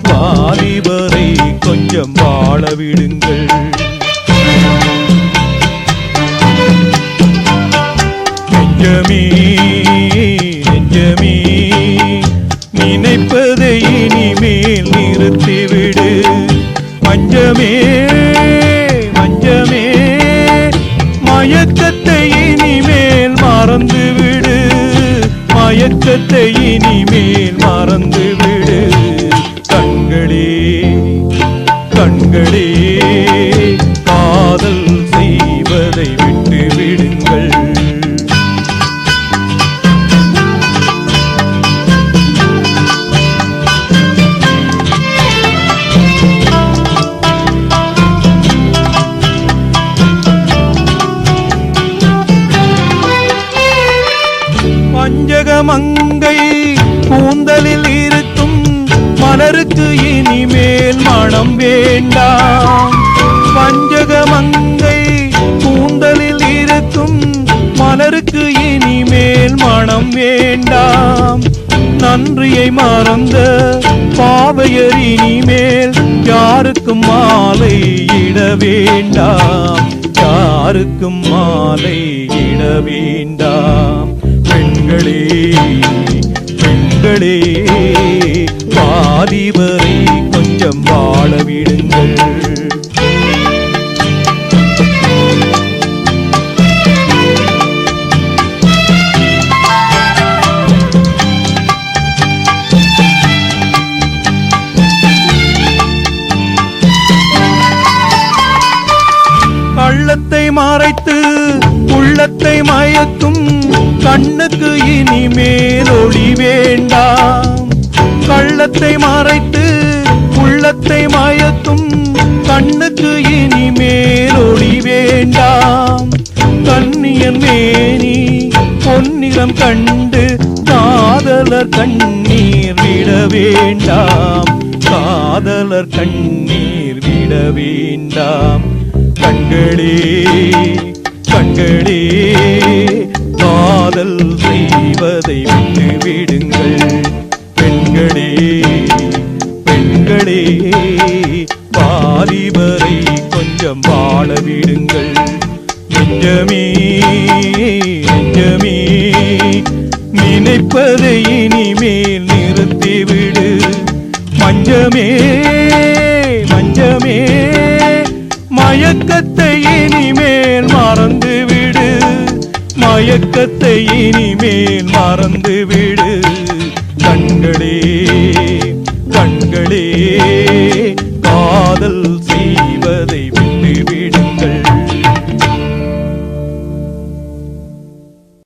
வாலிபரை கொஞ்சம் வாழ விடுங்கள். நெஞ்சமே நெஞ்சமே நினைப்பதை இனிமேல் நிறுத்திவிடு. மஞ்சமே மஞ்சமே மயக்கத்தை இனிமேல் மறந்துவிடு. மயக்கத்தை இனிமேல் மறந்துவிடு. கண்களே கண்களே காதல் செய்வதை விட்டு விடுங்கள். பஞ்சகமங்கை கூந்தலில் இருக்கும் மலருக்கு இனிமேல் மனம் வேண்டாம். பஞ்சகமங்கை கூந்தலில் இருக்கும் மலருக்கு இனிமேல் மனம் வேண்டாம். நன்றியை மறந்த பாவையர் இனிமேல் யாருக்கும் மாலை இட வேண்டாம். யாருக்கும் மாலை இட வேண்டாம். பெண்களே பெண்களே வாலிபரை கொஞ்சம் வாழ விடுங்கள். கள்ளத்தை மறைத்து உள்ளத்தை மயக்கும் கண்ணுக்கு இனிமேல் ஒளி வேண்டாம். கள்ளத்தை மறைத்து உள்ளத்தை மயக்கும் கண்ணுக்கு இனிமேல் ஒளி வேண்டாம். கண்ணியன் மேனி பொன்னிறம் கண்டு காதலர் கண்ணீர் விட வேண்டாம். காதலர் கண்ணீர் விட வேண்டாம். கண்களே கண்களே காதல் செய்வதை விட்டு விடுங்கள். பெண்களே பெண்களே வாலிபரை கொஞ்சம் வாழ விடுங்கள். நெஞ்சமே நெஞ்சமே நினைப்பதை இனிமேல் நிறுத்திவிடு. மஞ்சமே மஞ்சமே மயக்கத்தை இனிமேல் மறந்துவிடு. மயக்கத்தை இனிமேல் மறந்துவிடு. கண்களே கண்களே காதல்